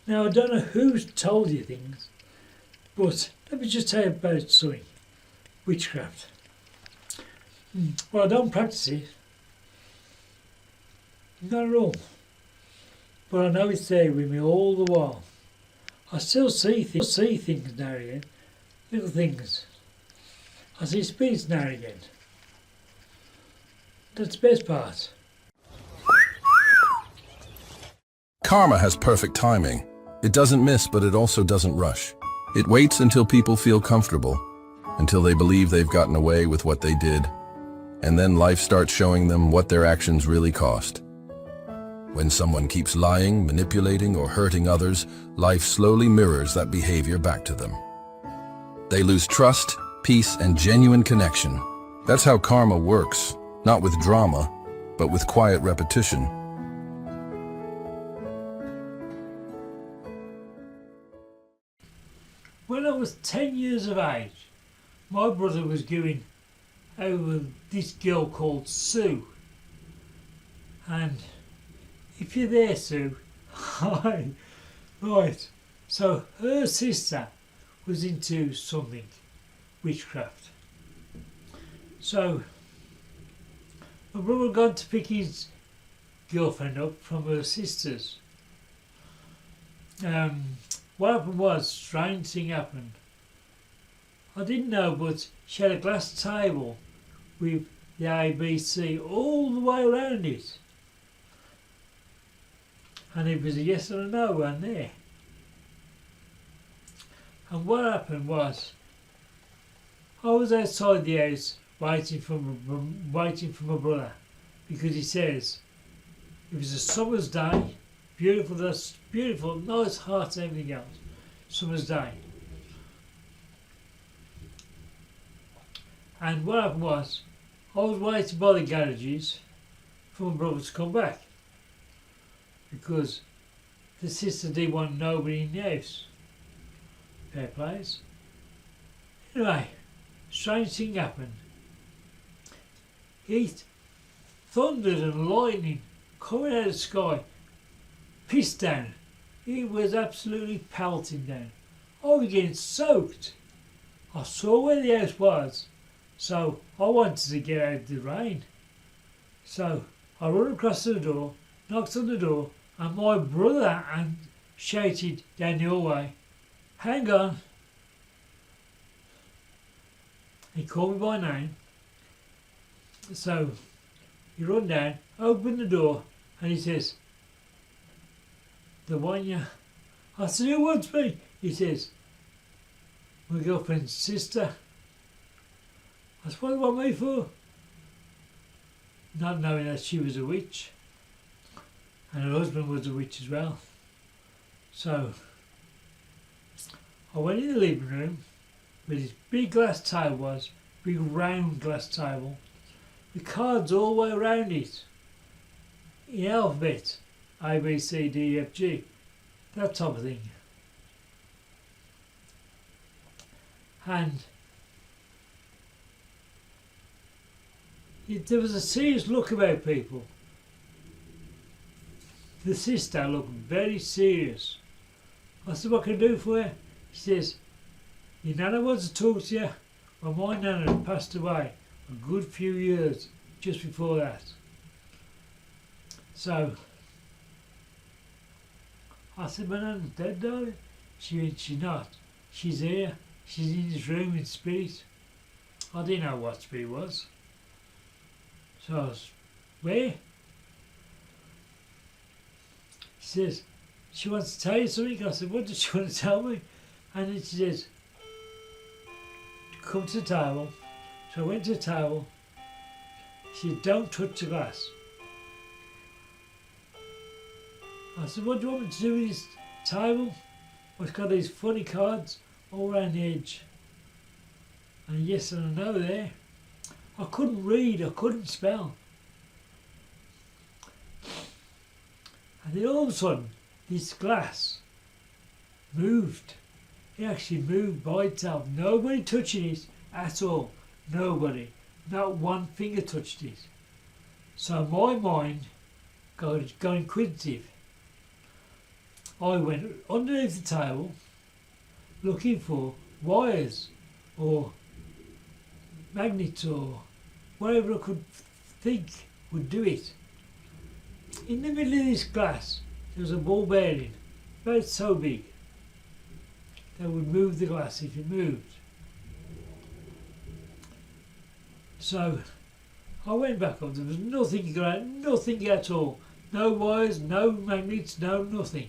Now I don't know who's told you things, but let me just tell you about something. Witchcraft. Well, I don't practice it, not at all. But I know it's there with me all the while. I still see things now and again, little things. I see spirits now and again. That's the best part. Karma has perfect timing. It doesn't miss, but it also doesn't rush. It waits until people feel comfortable, until they believe they've gotten away with what they did, and then life starts showing them what their actions really cost. When someone keeps lying, manipulating, or hurting others, life slowly mirrors that behavior back to them. They lose trust, peace, and genuine connection. That's how karma works, not with drama, but with quiet repetition. When I was 10 years of age, my brother was going out with this girl called Sue. And if you're there, Sue, hi. Right, so her sister was into something, witchcraft. So my brother had gone to pick his girlfriend up from her sister's. What happened was, strange thing happened. I didn't know, but she had a glass table with the ABC all the way around it. And it was a yes or a no one there. And what happened was, I was outside the house waiting for my brother, because he says it was a summer's day, beautiful, nice, hot, everything else, summer's day. And what happened was, I was waiting by the garages for my brother to come back, because the sister didn't want nobody in the house. Fair plays. Anyway, strange thing happened. It thundered and lightning coming out of the sky, pissed down. It was absolutely pelting down. I was getting soaked. I saw where the house was, so I wanted to get out of the rain. So I ran across the door, knocked on the door, and my brother shouted down the hallway, "Hang on." He called me by name. So he run down, opened the door, and he says, "The one you..." I said, "Who wants me?" He says, "My girlfriend's sister." I said, "What do you want me for?" Not knowing that she was a witch, and her husband was a witch as well. So I went in the living room where this big glass table was, big round glass table, with cards all the way around it, in alphabet, A, B, C, D, E, F, G, that type of thing. And there was a serious look about people. The sister looked very serious. I said, "What can I do for you?" She says, "Your nana wants to talk to you." Well, my nana had passed away a good few years just before that. So I said, "My nana's dead, darling." She went, "She's not. She's here. She's in this room in spirit." I didn't know what spirit was. So I was, "Where?" She says, "She wants to tell you something." I said, "What does she want to tell me?" And then she says, "Come to the table." So I went to the table. She said, "Don't touch the glass." I said, "What do you want me to do with this table? Well, it's got these funny cards all around the edge. And a yes and a no there." I couldn't read, I couldn't spell. And then all of a sudden, this glass moved. It actually moved by itself. Nobody touching it at all. Nobody. Not one finger touched it. So my mind got inquisitive. I went underneath the table looking for wires or magnets or whatever I could think would do it. In the middle of this glass there was a ball bearing, about so big, that would move the glass if it moved. So I went back up, there was nothing around, nothing at all. No wires, no magnets, no nothing.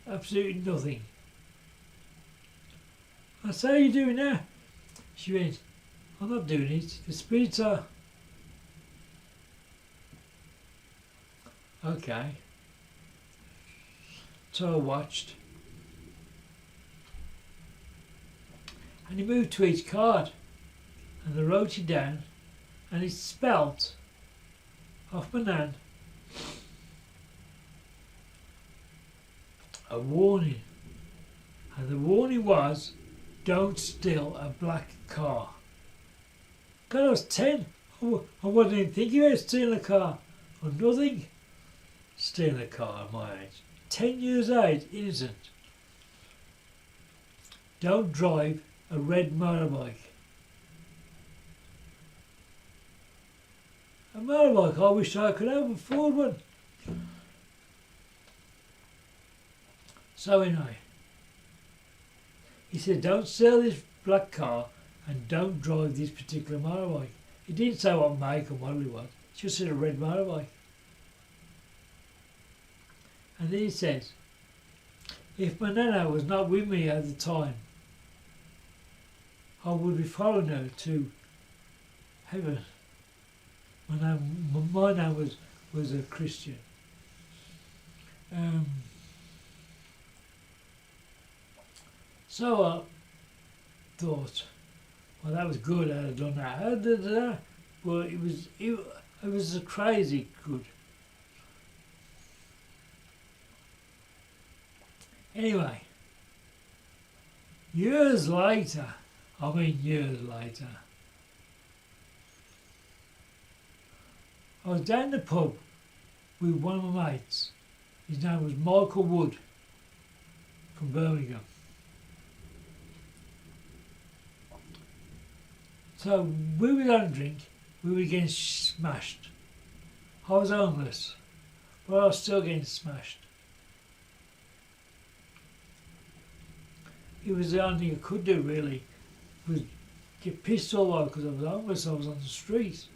Absolutely nothing. I said, "How are you doing now?" She went, "I'm not doing it, the spirits are." Okay. So I watched. And he moved to each card and they wrote it down and it spelt off my nan a warning. And the warning was, don't steal a black car. God, I was 10. I wasn't even thinking about stealing a car or nothing. Stealing a car at my age. 10 years age, innocent. Don't drive a red motorbike. A motorbike, I wish I could have afford one. So anyway, he said, don't sell this black car and don't drive this particular motorbike. He didn't say what make or model it was. He just said a red motorbike. And then he says, if my nana was not with me at the time, I would be following her to heaven. My nan was a Christian. So I thought, well, that was good. I had done that. Well, it was a crazy good. Anyway, years later, I was down the pub with one of my mates. His name was Michael Wood from Birmingham. So we were having a drink, we were getting smashed. I was homeless, but I was still getting smashed. It was the only thing I could do really, was get pissed all over because I was homeless, I was on the street.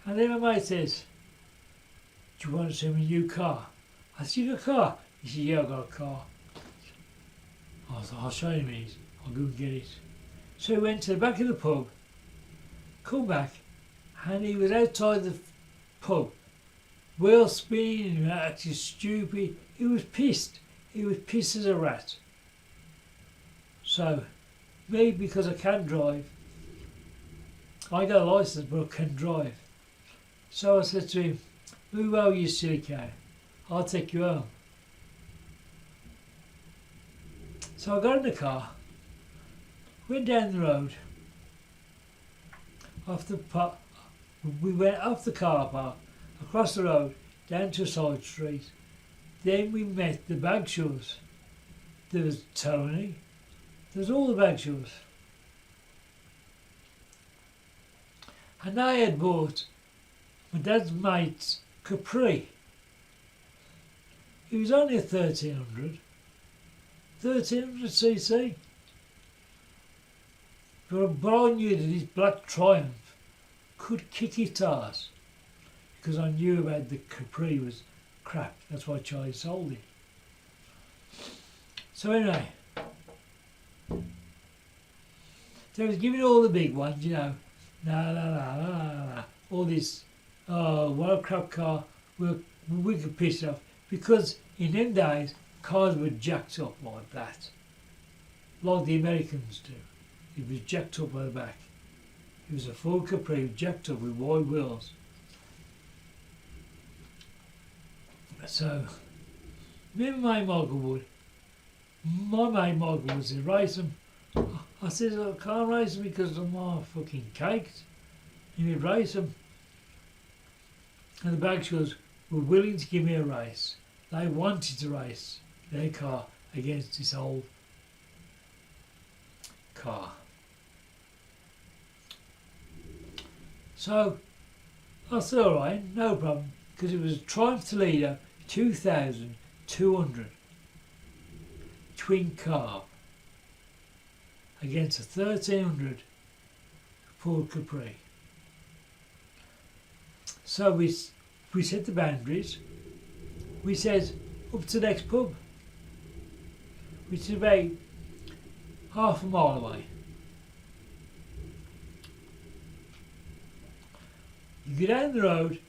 And then my mate says, do you want to send me a new car? I said, you got a car? He said, yeah, I got a car. I thought, I'll show him it. I'll go and get it. So he went to the back of the pub, come back, and he was outside the pub, wheel spinning, acting stupid. He was pissed. He was pissed as a rat. So, me, because I can drive, I got a licence, but I can drive. So I said to him, move over, you silly cow. I'll take you home. So I got in the car, went down the road, we went off the car park, across the road, down to a side street. Then we met the Bagshaws. There was Tony, there's all the Bagshaws. And I had bought my dad's mate's Capri. It was only a 1300cc. But I knew that his black Triumph could kick its ass because I knew about the Capri was crap. That's why Charlie sold it. So anyway, they was giving all the big ones, you know, all this, what a crap car, we could piss off because in them days cars were jacked up like that, like the Americans do. It was jacked up by the back. It was a full Capri jacked up with wide wheels. So, me and my mate Michael Wood said, race him. I said, I can't race him because I'm all fucking caked. He would race him. And the Bagshaws were willing to give me a race. They wanted to race their car against this old car. So I said, alright, no problem, because it was a Triumph Toledo 2200 twin carb against a 1300 Ford Capri. So we set the boundaries. We said up to the next pub, which is about half a mile away. You go down the road,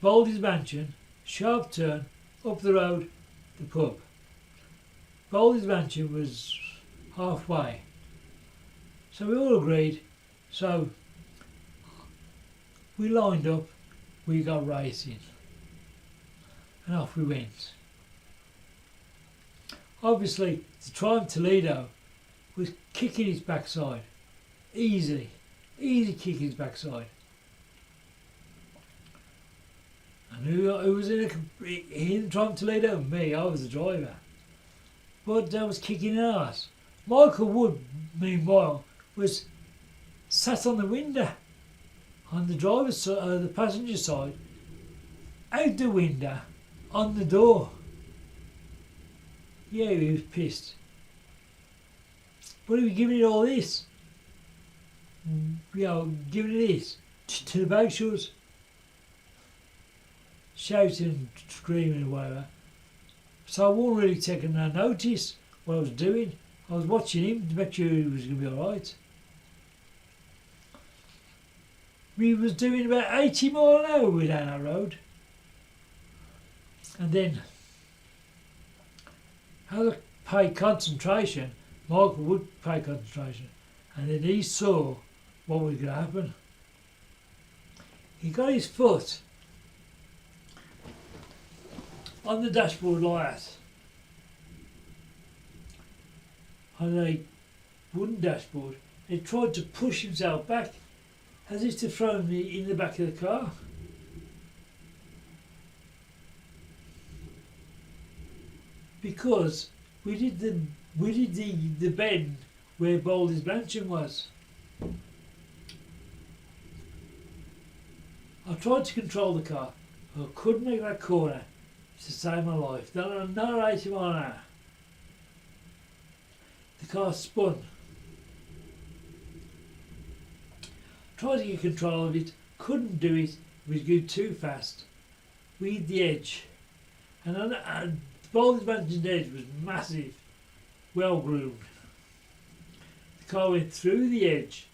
Baldy's Mansion, sharp turn, up the road, the pub. Baldy's Mansion was halfway. So we all agreed. So we lined up, we got racing, and off we went. Obviously, the Triumph Toledo was kicking its backside. Easy kicking its backside. And who was in the Triumph Toledo? Me, I was the driver. But I was kicking ass. Michael Wood, meanwhile, was sat on the window, on the driver's side, the passenger side, out the window, on the door. Yeah, he was pissed. But he was giving it all this. Giving it this to the back shows. Shouting, screaming and whatever. So I wasn't really taking no notice what I was doing. I was watching him to make sure he was going to be alright. We was doing about 80 mile an hour down that road. And then, how to pay concentration, Michael would pay concentration. And then he saw what was going to happen. He got his foot on the dashboard like that, on a wooden dashboard. He tried to push himself back as if to throw me in the back of the car. Because we did the bend where Baldy's Mansion was. I tried to control the car. I couldn't make that corner to save my life. Another 80 mile an hour. The car spun. Tried to get control of it, couldn't do it. It was going too fast. We hit the edge, and Baldy's Mansion's edge was massive, well groomed. The car went through the edge.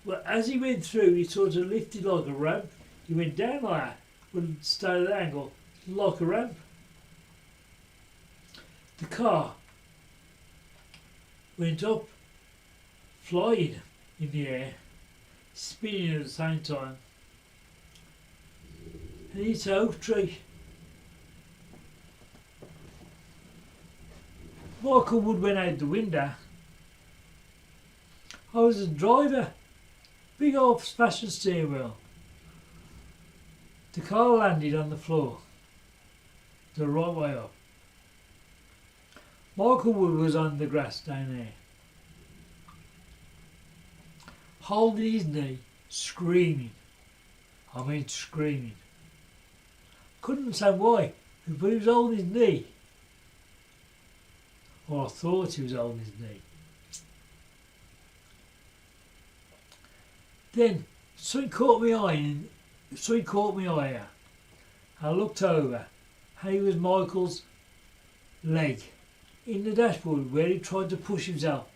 Well, as he went through, he sort of lifted like a ramp. He went down like that, but stayed at an angle, like a ramp. The car went up, flying in the air, spinning at the same time, and hit an oak tree. Michael Wood went out the window. I was a driver, big old fashion steering wheel. The car landed on the floor, the right way up. Michael Wood was on the grass down there, holding his knee, screaming. I mean screaming. Couldn't understand why, but he was holding his knee. Or I thought he was holding his knee. Then something caught my eye. I looked over, and it was Michael's leg in the dashboard where he tried to push himself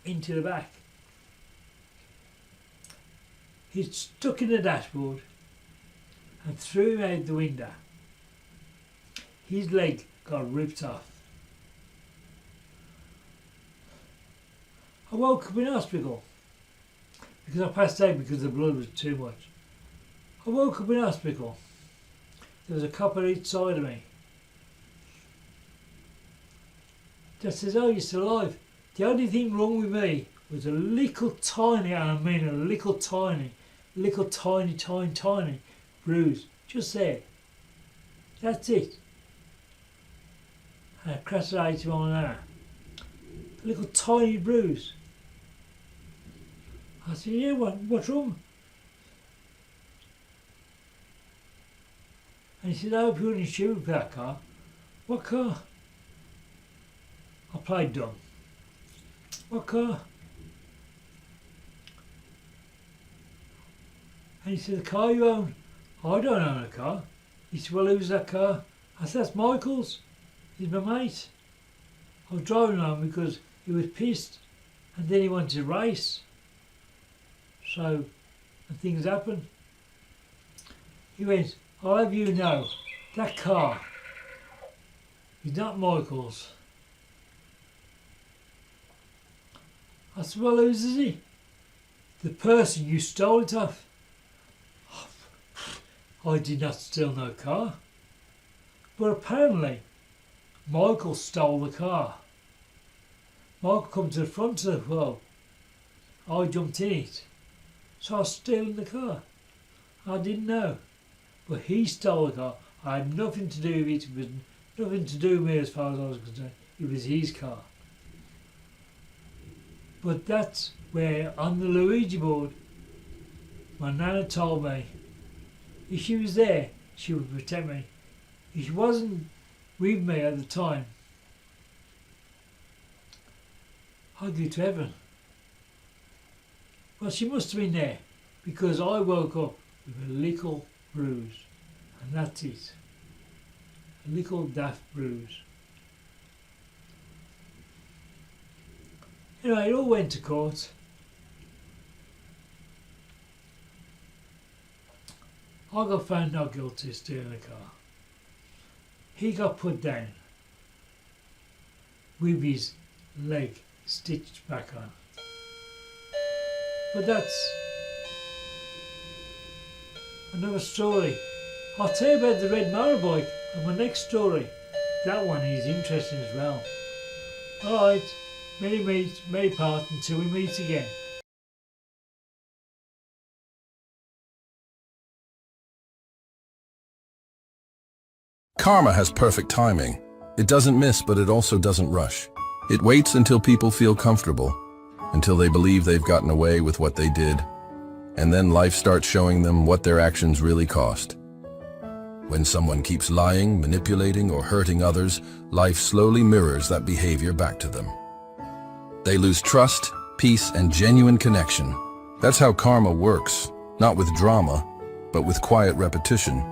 into the back. He stuck in the dashboard and threw him out the window. His leg got ripped off. I woke up in hospital because I passed out because the blood was too much. I woke up in hospital. There was a cop at each side of me. Just says, oh, you're still alive. The only thing wrong with me was a little tiny, and I mean a little tiny bruise. Just there. That's it. and crashed at 80 miles an hour. A little tiny bruise. I said, yeah, what's wrong? And he said, I hope you're insured for that car. What car? I played dumb. What car? And he said, the car you own? I don't own a car. He said, well, who's that car? I said, that's Michael's. He's my mate. I was driving home because he was pissed and then he wanted to race. So, and things happened. He went, I'll have you know, that car is not Michael's. I said, well, whose is he? The person you stole it off. I did not steal no car. But apparently, Michael stole the car. Michael come to the front of the well. I jumped in it. So I was stealing the car. I didn't know. But he stole the car. I had nothing to do with it. It was nothing to do with me as far as I was concerned. It was his car. But that's where, on the Luigi board, my nana told me if she was there, she would protect me. If she wasn't with me at the time, I'd go to heaven. Well, she must have been there because I woke up with a little bruise, and that's it. A little daft bruise. Anyway, it all went to court. I got found not guilty of stealing a car. He got put down with his leg stitched back on. But that's another story. I'll tell you about the red motorbike on my next story. That one is interesting as well. Alright, many parts until we meet again. Karma has perfect timing. It doesn't miss, but it also doesn't rush. It waits until people feel comfortable, until they believe they've gotten away with what they did, and then life starts showing them what their actions really cost. When someone keeps lying, manipulating, or hurting others, life slowly mirrors that behavior back to them. They lose trust, peace, and genuine connection. That's how karma works, not with drama, but with quiet repetition.